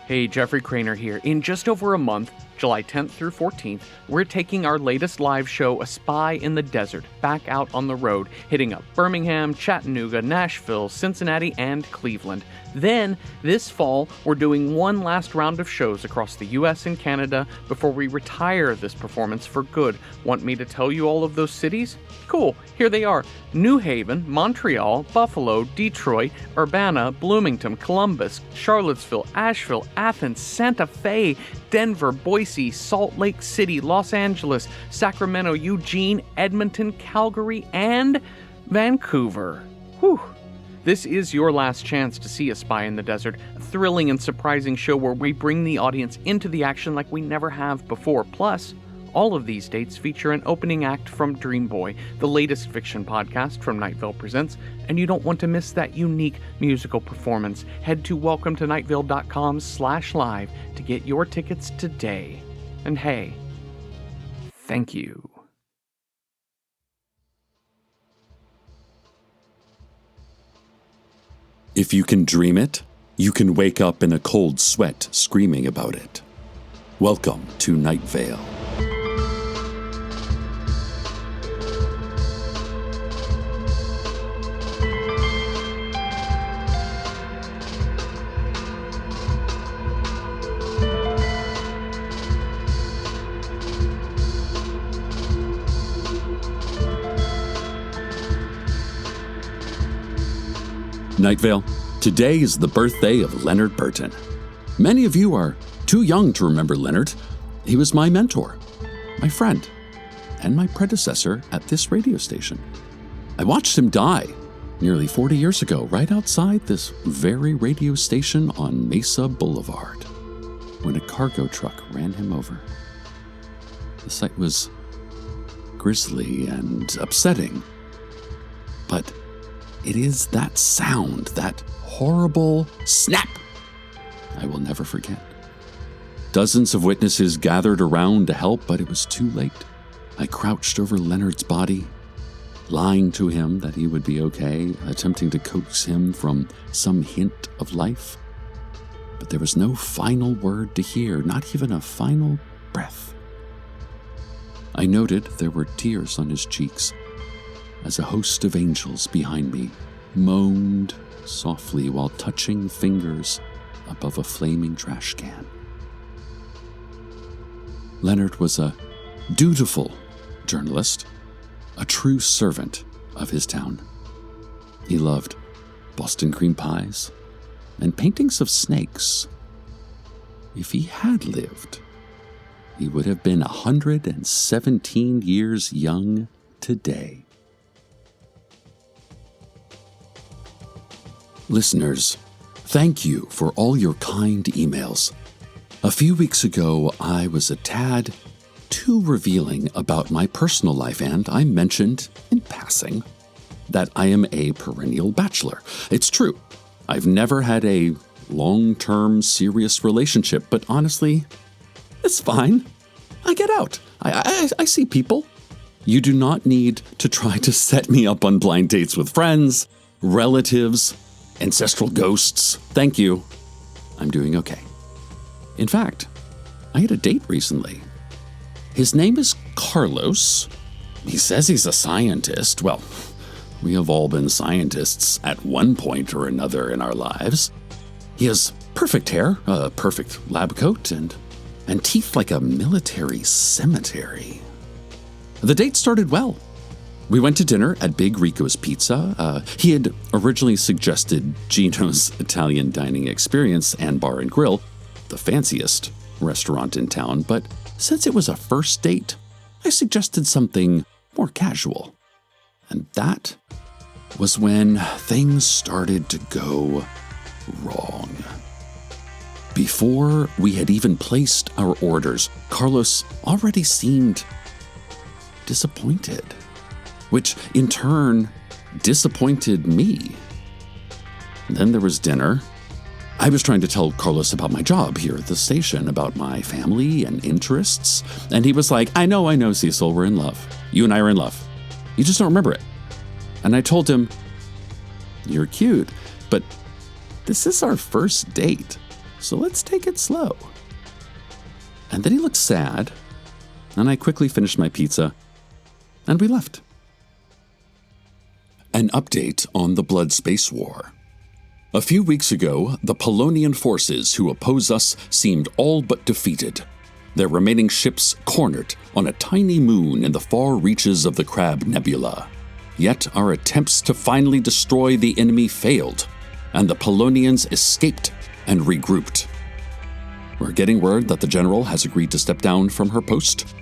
Hey, Jeffrey Cranor here. In just over a month, July 10th through 14th, we're taking our latest live show, A Spy in the Desert, back out on the road, hitting up Birmingham, Chattanooga, Nashville, Cincinnati, and Cleveland. Then, this fall, we're doing one last round of shows across the US and Canada before we retire this performance for good. Want me to tell you all of those cities? Cool, here they are: New Haven, Montreal, Buffalo, Detroit, Urbana, Bloomington, Columbus, Charlottesville, Asheville, Athens, Santa Fe, Denver, Boise, Salt Lake City, Los Angeles, Sacramento, Eugene, Edmonton, Calgary, and Vancouver. Whew. This is your last chance to see A Spy in the Desert, a thrilling and surprising show where we bring the audience into the action like we never have before. Plus, all of these dates feature an opening act from Dream Boy, the latest fiction podcast from Night Vale Presents, and you don't want to miss that unique musical performance. Head to welcometonightvale.com/live to get your tickets today. And hey, thank you. If you can dream it, you can wake up in a cold sweat screaming about it. Welcome to Night Vale. Night Vale, today is the birthday of Leonard Burton. Many of you are too young to remember Leonard. He was my mentor, my friend, and my predecessor at this radio station. I watched him die nearly 40 years ago, right outside this very radio station on Mesa Boulevard, when a cargo truck ran him over. The sight was grisly and upsetting, but it is that sound, that horrible snap, I will never forget. Dozens of witnesses gathered around to help, but it was too late. I crouched over Leonard's body, lying to him that he would be okay, attempting to coax him from some hint of life. But there was no final word to hear, not even a final breath. I noted there were tears on his cheeks, as a host of angels behind me moaned softly while touching fingers above a flaming trash can. Leonard was a dutiful journalist, a true servant of his town. He loved Boston cream pies and paintings of snakes. If he had lived, he would have been 117 years young today. Listeners, thank you for all your kind emails. A few weeks ago, I was a tad too revealing about my personal life, and I mentioned, in passing, that I am a perennial bachelor. It's true. I've never had a long-term serious relationship, but honestly, it's fine. I get out. I see people. You do not need to try to set me up on blind dates with friends, relatives, ancestral ghosts. Thank you. I'm doing okay. In fact, I had a date recently. His name is Carlos. He says he's a scientist. Well, we have all been scientists at one point or another in our lives. He has perfect hair, a perfect lab coat, and teeth like a military cemetery. The date started well. We went to dinner at Big Rico's Pizza. He had originally suggested Gino's Italian Dining Experience and Bar and Grill, the fanciest restaurant in town, but since it was a first date, I suggested something more casual. And that was when things started to go wrong. Before we had even placed our orders, Carlos already seemed disappointed, which in turn disappointed me. Then there was dinner. I was trying to tell Carlos about my job here at the station, about my family and interests, and he was like, I know, Cecil, we're in love. You and I are in love. You just don't remember it. And I told him, you're cute, but this is our first date. so let's take it slow." And then he looked sad, and I quickly finished my pizza, and we left. An update on the Blood Space War. A few weeks ago, the Polonian forces who oppose us seemed all but defeated, their remaining ships cornered on a tiny moon in the far reaches of the Crab Nebula. Yet our attempts to finally destroy the enemy failed, and the Polonians escaped and regrouped. We're getting word that the general has agreed to step down from her post,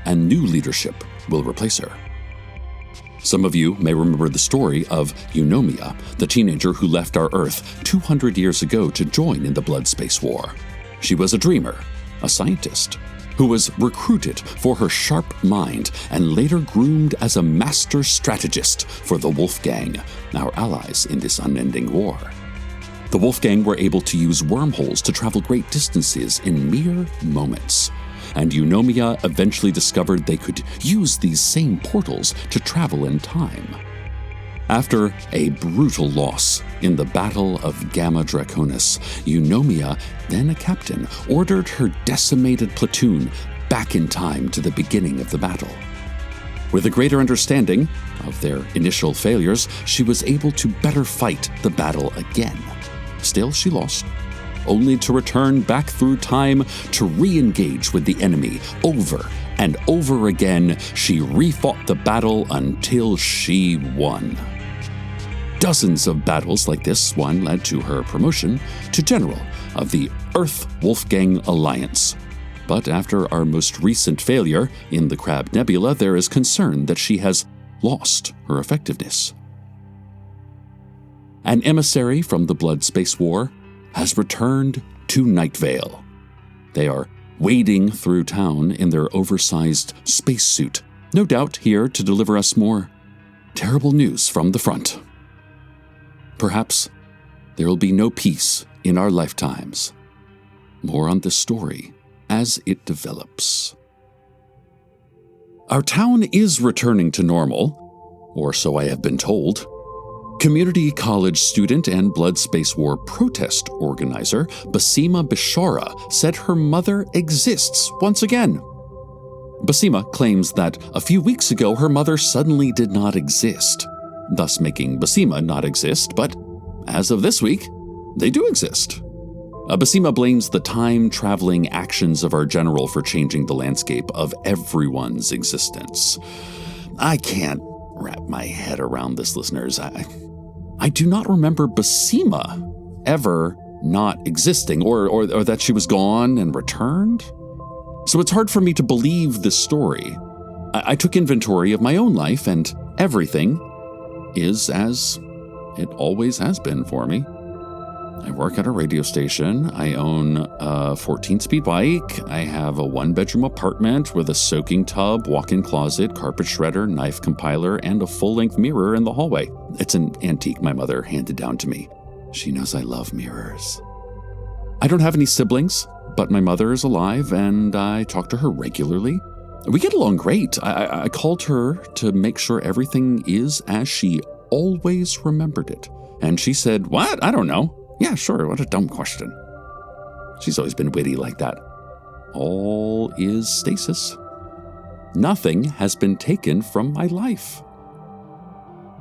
and new leadership will replace her. Some of you may remember the story of Eunomia, the teenager who left our Earth 200 years ago to join in the Blood Space War. She was a dreamer, a scientist, who was recruited for her sharp mind and later groomed as a master strategist for the Wolfgang, our allies in this unending war. The Wolfgang were able to use wormholes to travel great distances in mere moments, and Eunomia eventually discovered they could use these same portals to travel in time. After a brutal loss in the Battle of Gamma Draconis, Eunomia, then a captain, ordered her decimated platoon back in time to the beginning of the battle. With a greater understanding of their initial failures, she was able to better fight the battle again. Still, she lost, only to return back through time to re-engage with the enemy over and over again. She refought the battle until she won. Dozens of battles like this one led to her promotion to General of the Earth Wolfgang Alliance. But after our most recent failure in the Crab Nebula, there is concern that she has lost her effectiveness. An emissary from the Blood Space War has returned to Night Vale. They are wading through town in their oversized spacesuit, no doubt here to deliver us more terrible news from the front. Perhaps there will be no peace in our lifetimes. More on this story as it develops. Our town is returning to normal, or so I have been told. Community college student and Blood Space War protest organizer Basima Bishara said her mother exists once again. Basima claims that a few weeks ago her mother suddenly did not exist, thus making Basima not exist, but as of this week, they do exist. Basima blames the time-traveling actions of our general for changing the landscape of everyone's existence. I can't wrap my head around this, listeners. I do not remember Basima ever not existing, or that she was gone and returned. So it's hard for me to believe this story. I took inventory of my own life, and everything is as it always has been for me. I work at a radio station. I own a 14-speed bike. I have a one-bedroom apartment with a soaking tub, walk-in closet, carpet shredder, knife compiler, and a full-length mirror in the hallway. It's an antique my mother handed down to me. She knows I love mirrors. I don't have any siblings, but my mother is alive, and I talk to her regularly. We get along great. I called her to make sure everything is as she always remembered it. And she said, "What? I don't know." "Yeah, sure, what a dumb question." She's always been witty like that. All is stasis. Nothing has been taken from my life.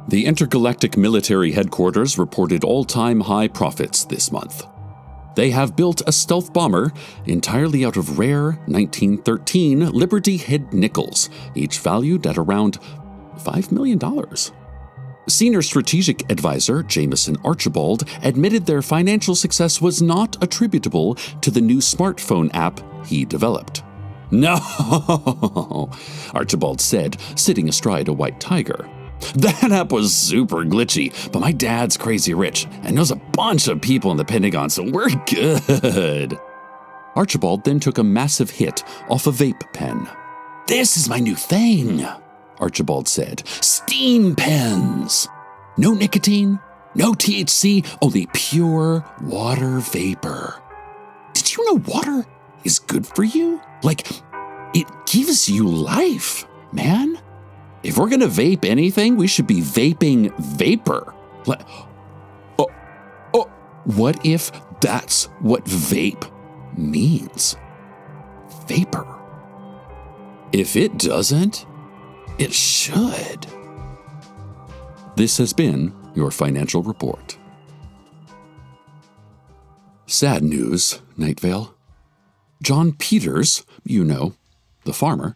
The Intergalactic Military Headquarters reported all-time high profits this month. They have built a stealth bomber entirely out of rare 1913 Liberty Head nickels, each valued at around $5 million. Senior strategic advisor Jameson Archibald admitted their financial success was not attributable to the new smartphone app he developed. "No," Archibald said, sitting astride a white tiger. "That app was super glitchy, but my dad's crazy rich and knows a bunch of people in the Pentagon, so we're good." Archibald then took a massive hit off a vape pen. "This is my new thing," Archibald said. "Steam pens. No nicotine, no THC, only pure water vapor. Did you know water is good for you? Like, it gives you life, man. If we're gonna vape anything, we should be vaping vapor. What if That's what vape means. Vapor. If it doesn't, it should. This has been your financial report. Sad news, Night Vale. John Peters, the farmer,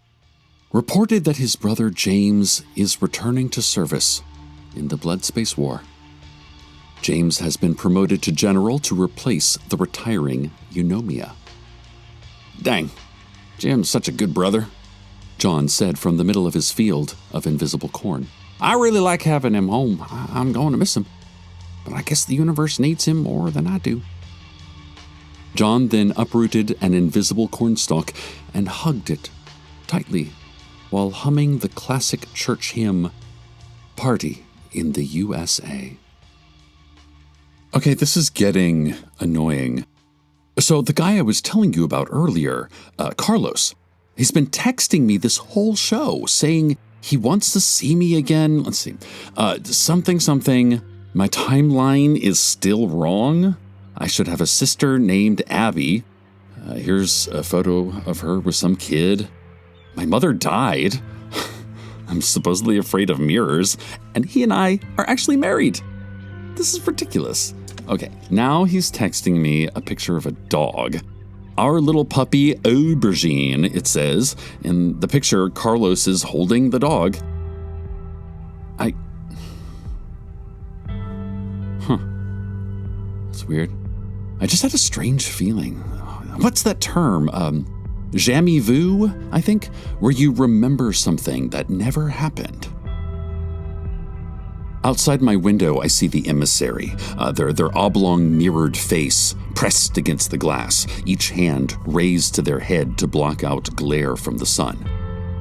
reported that his brother James is returning to service in the Blood Space War. James has been promoted to general to replace the retiring Eunomia. Dang, Jim's such a good brother, John said from the middle of his field of invisible corn. I really like having him home. I'm going to miss him. But I guess the universe needs him more than I do. John then uprooted an invisible cornstalk and hugged it tightly while humming the classic church hymn, Party in the USA. Okay, this is getting annoying. So the guy I was telling you about earlier, Carlos, he's been texting me this whole show saying he wants to see me again. Let's see. Something. My timeline is still wrong. I should have a sister named Abby. Here's a photo of her with some kid. My mother died. I'm supposedly afraid of mirrors. And he and I are actually married. This is ridiculous. Okay, now he's texting me a picture of a dog. Our little puppy, Aubergine, it says. In the picture, Carlos is holding the dog. That's weird. I just had a strange feeling. What's that term? Jamais vu, I think? Where you remember something that never happened. Outside my window, I see the emissary, their oblong mirrored face pressed against the glass, each hand raised to their head to block out glare from the sun.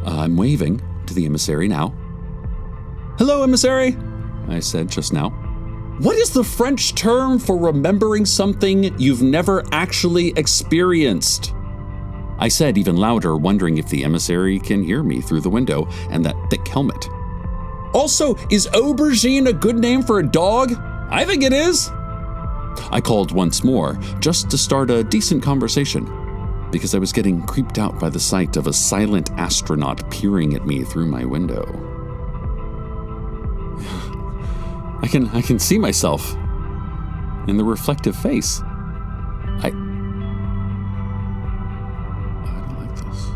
I'm waving to the emissary now. Hello, emissary, I said just now. What is the French term for remembering something you've never actually experienced? I said even louder, wondering if the emissary can hear me through the window and that thick helmet. Also, is Aubergine a good name for a dog? I think it is. I called once more, just to start a decent conversation, because I was getting creeped out by the sight of a silent astronaut peering at me through my window. I can see myself in the reflective face. I don't like this.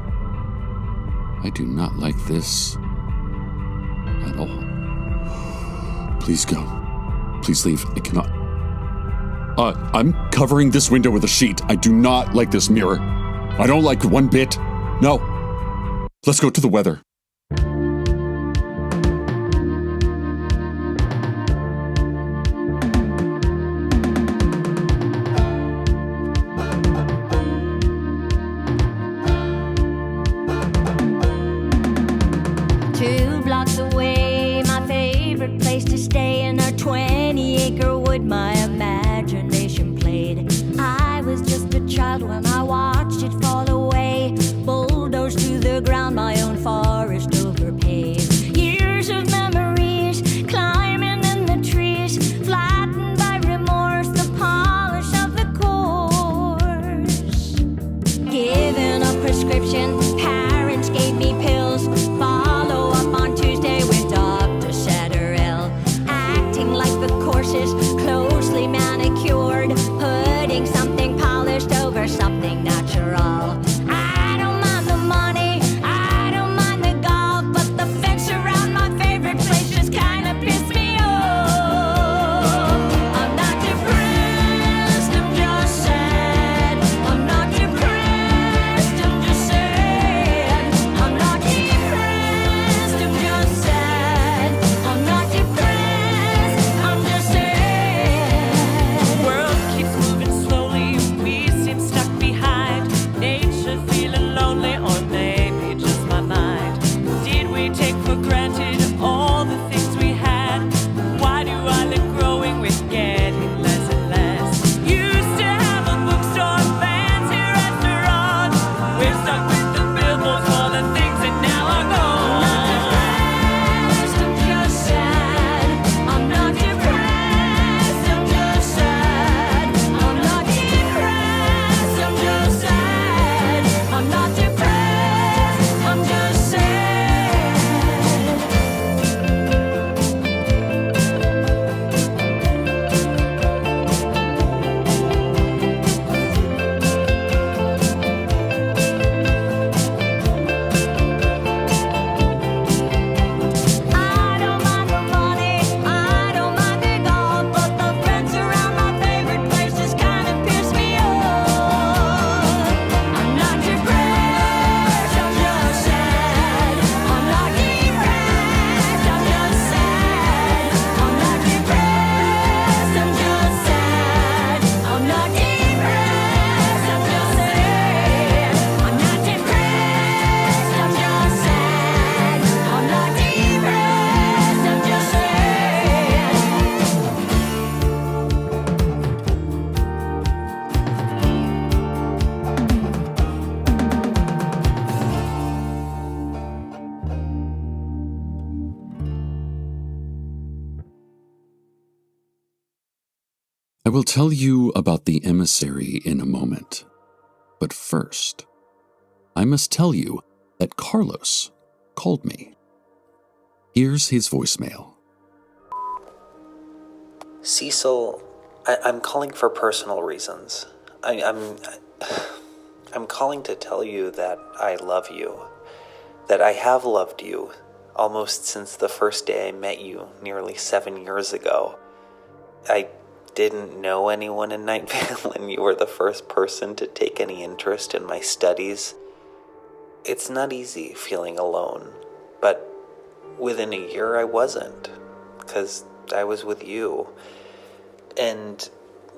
I do not like this at all. Please go. Please leave. I cannot. I'm covering this window with a sheet. I do not like this mirror. I don't like it one bit. No. Let's go to the weather. 2 blocks away, my favorite place to stay. In our 20-acre wood, my imagination played. I was just a child when I watched it fall away, bulldozed to the ground, my own forest overpaid. Years of memories, climbing in the trees, flattened by remorse, the polish of the course. Given a prescription, parents gave me pills. Follow up on Tuesday with Dr. Satterell, acting like the courses closely manicured, putting something polished over something natural. I don't mind the money, I don't mind the golf, but the fence around my favorite place just kinda pissed me off. I'm not depressed, I'm just sad. I'm not depressed, I'm just sad. I'm not depressed, I'm just sad. I'm not depressed, I'm just sad. Well, I will tell you about the emissary in a moment. But first, I must tell you that Carlos called me. Here's his voicemail. Cecil, I'm calling for personal reasons. I'm calling to tell you that I love you. That I have loved you almost since the first day I met you nearly 7 years ago. I didn't know anyone in Night Vale, and you were the first person to take any interest in my studies. It's not easy feeling alone, but within a year I wasn't, because I was with you. And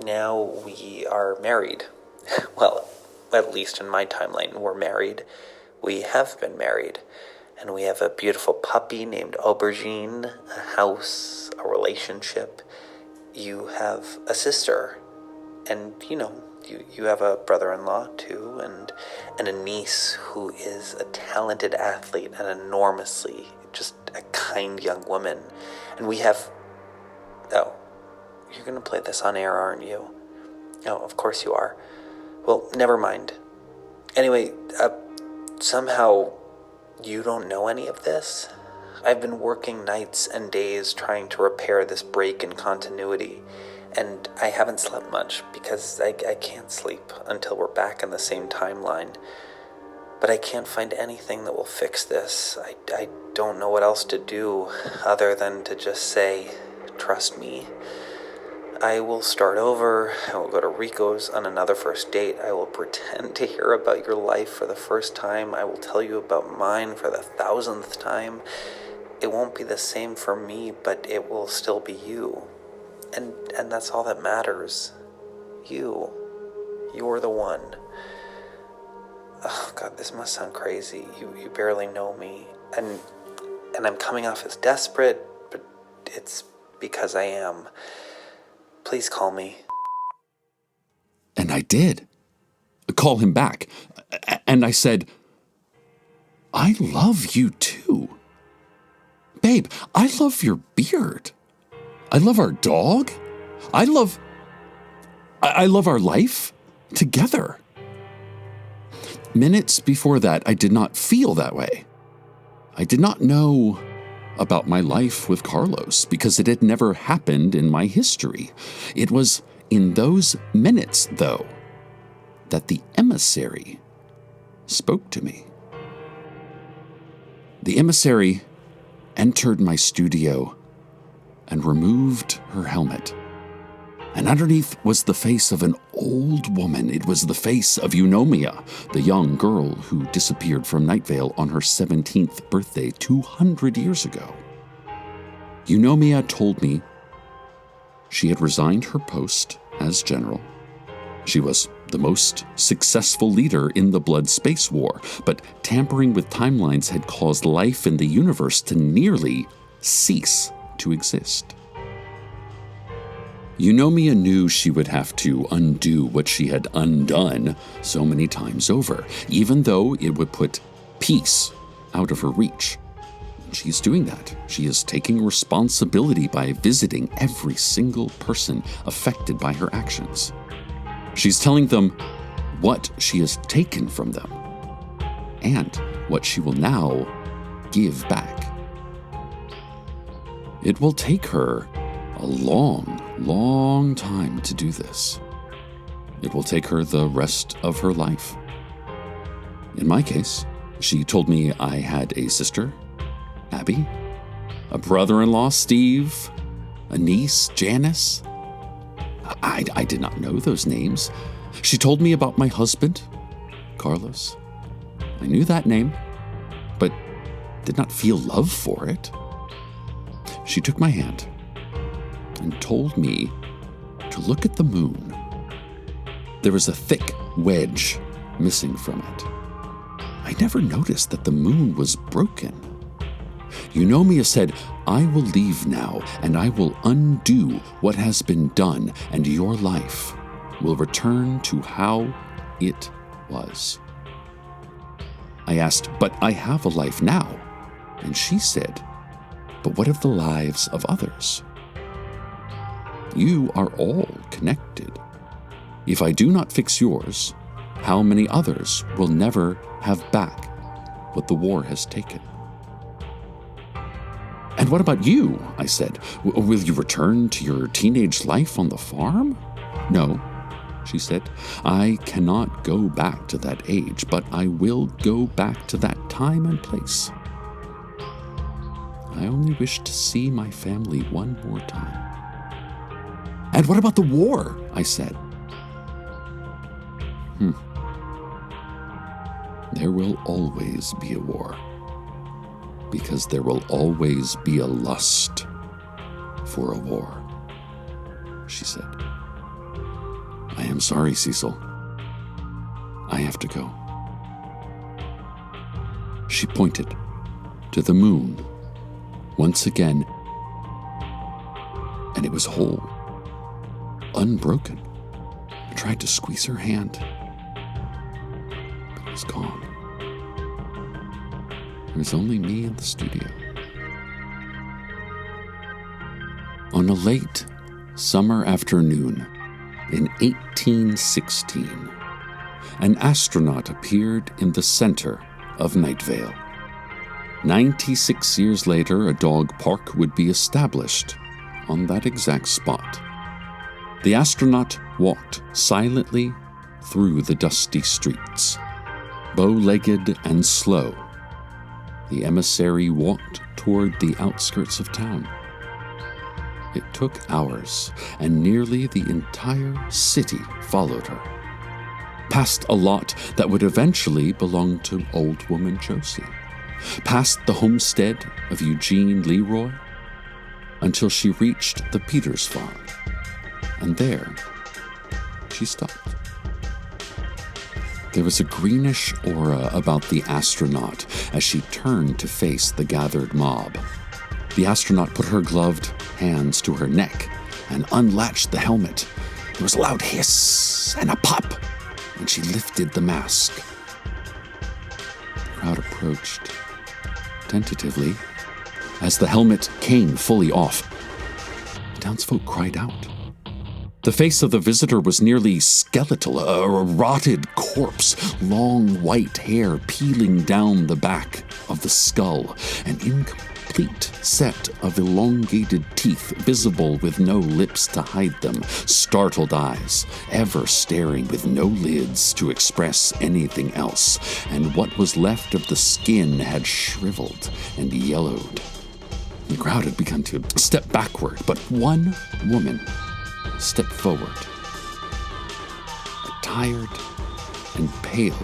now we are married. Well, at least in my timeline, we're married. We have been married. And we have a beautiful puppy named Aubergine, a house, a relationship. You have a sister. And, you have a brother-in-law, too, and a niece who is a talented athlete and enormously just a kind young woman. And we have... Oh, you're going to play this on air, aren't you? Oh, of course you are. Well, never mind. Anyway, somehow you don't know any of this? I've been working nights and days trying to repair this break in continuity, and I haven't slept much because I can't sleep until we're back in the same timeline. But I can't find anything that will fix this. I don't know what else to do other than to just say, trust me. I will start over. I will go to Rico's on another first date. I will pretend to hear about your life for the first time. I will tell you about mine for the 1,000th time. It won't be the same for me, but it will still be you. And that's all that matters. You. You're the one. Oh, God, this must sound crazy. You barely know me. And I'm coming off as desperate, but it's because I am. Please call me. And I did. Call him back. And I said, I love you too. Babe, I love your beard. I love our dog. I love our life together. Minutes before that, I did not feel that way. I did not know about my life with Carlos because it had never happened in my history. It was in those minutes, though, that the emissary spoke to me. The emissary entered my studio and removed her helmet. And underneath was the face of an old woman. It was the face of Eunomia, the young girl who disappeared from Night Vale on her 17th birthday 200 years ago. Eunomia told me she had resigned her post as general. She was the most successful leader in the Blood Space War, but tampering with timelines had caused life in the universe to nearly cease to exist. Eunomia knew she would have to undo what she had undone so many times over, even though it would put peace out of her reach. She's doing that. She is taking responsibility by visiting every single person affected by her actions. She's telling them what she has taken from them and what she will now give back. It will take her a long time to do this. It will take her the rest of her life. In my case, she told me I had a sister, Abby, a brother-in-law, Steve, a niece, Janice. I did not know those names. She told me about my husband, Carlos. I knew that name, but did not feel love for it. She took my hand and told me to look at the moon. There was a thick wedge missing from it. I never noticed that the moon was broken. Eunomia said, I will leave now, and I will undo what has been done, and your life will return to how it was. I asked, but I have a life now. And she said, but what of the lives of others? You are all connected. If I do not fix yours, how many others will never have back what the war has taken? And what about you? I said. Will you return to your teenage life on the farm? No, she said. I cannot go back to that age, but I will go back to that time and place. I only wish to see my family one more time. And what about the war? I said. There will always be a war, because there will always be a lust for a war, she said. I am sorry, Cecil. I have to go. She pointed to the moon once again, and it was whole, unbroken. I tried to squeeze her hand, but it was gone. It was only me in the studio. On a late summer afternoon in 1816, an astronaut appeared in the center of Night Vale. 96 years later, a dog park would be established on that exact spot. The astronaut walked silently through the dusty streets. Bow-legged and slow, the emissary walked toward the outskirts of town. It took hours, and nearly the entire city followed her, past a lot that would eventually belong to old woman Josie, past the homestead of Eugene Leroy, until she reached the Peters farm, and there she stopped. There was a greenish aura about the astronaut as she turned to face the gathered mob. The astronaut put her gloved hands to her neck and unlatched the helmet. There was a loud hiss and a pop, and she lifted the mask. The crowd approached tentatively. As the helmet came fully off, the townsfolk cried out. The face of the visitor was nearly skeletal, a rotted corpse, long white hair peeling down the back of the skull, an incomplete set of elongated teeth visible with no lips to hide them, startled eyes, ever staring with no lids to express anything else, and what was left of the skin had shriveled and yellowed. The crowd had begun to step backward, but one woman stepped forward. A tired and pale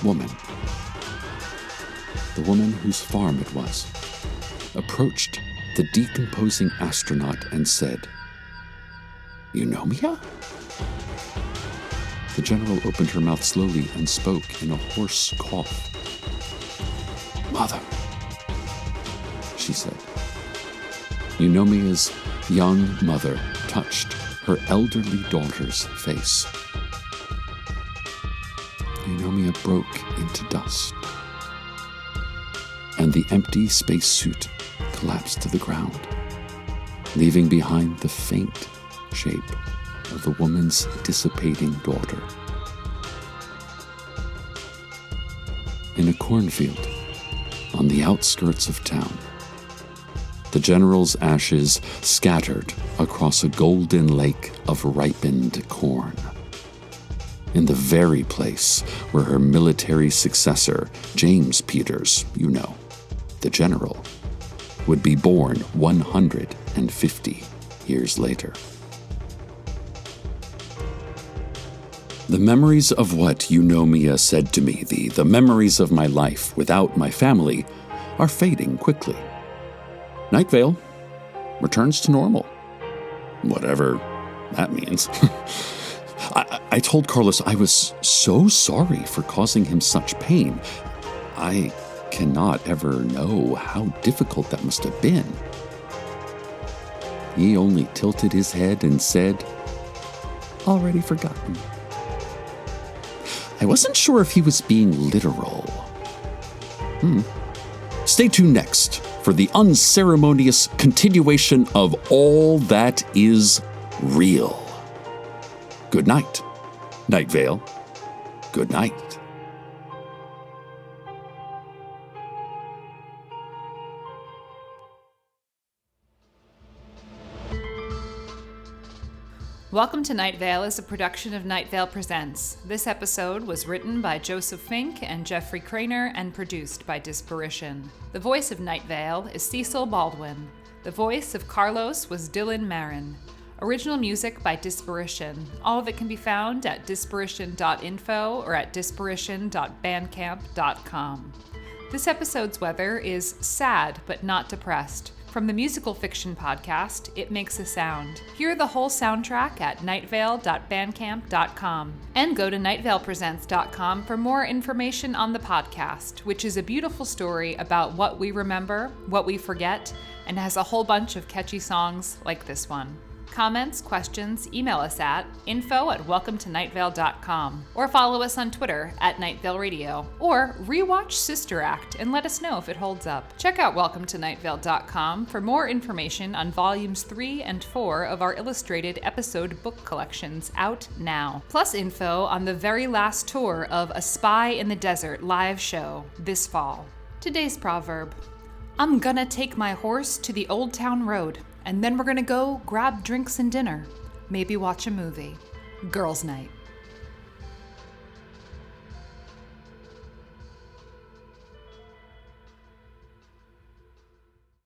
woman. The woman whose farm it was approached the decomposing astronaut and said, "Eunomia?" The general opened her mouth slowly and spoke in a hoarse cough. "Mother," she said. Eunomia's young mother touched her elderly daughter's face. Eunomia broke into dust, and the empty spacesuit collapsed to the ground, leaving behind the faint shape of the woman's dissipating daughter. In a cornfield on the outskirts of town, the general's ashes scattered across a golden lake of ripened corn. In the very place where her military successor, James Peters, the general, would be born 150 years later. The memories of what Eunomia said to me, the memories of my life without my family, are fading quickly. Night Vale returns to normal, whatever that means. I told Carlos I was so sorry for causing him such pain. I cannot ever know how difficult that must have been. He only tilted his head and said, "Already forgotten." I wasn't sure if he was being literal. Stay tuned next for the unceremonious continuation of All That Is real. Good night. Night Vale. Good night. Welcome to Night Vale is a production of Night Vale Presents. This episode was written by Joseph Fink and Jeffrey Cranor and produced by Disparition. The voice of Night Vale is Cecil Baldwin. The voice of Carlos was Dylan Marron. Original music by Disparition. All of it can be found at disparition.info or at disparition.bandcamp.com. This episode's weather is sad but not depressed. From the musical fiction podcast, It Makes a Sound. Hear the whole soundtrack at nightvale.bandcamp.com. And go to nightvalepresents.com for more information on the podcast, which is a beautiful story about what we remember, what we forget, and has a whole bunch of catchy songs like this one. Comments, questions, email us at info@welcometonightvale.com or follow us on Twitter at Nightvale Radio, or rewatch Sister Act and let us know if it holds up. Check out welcometonightvale.com for more information on volumes 3 and 4 of our illustrated episode book collections out now, plus info on the very last tour of A Spy in the Desert live show this fall. Today's proverb: I'm gonna take my horse to the Old Town Road, and then we're gonna go grab drinks and dinner. Maybe watch a movie. Girls' night.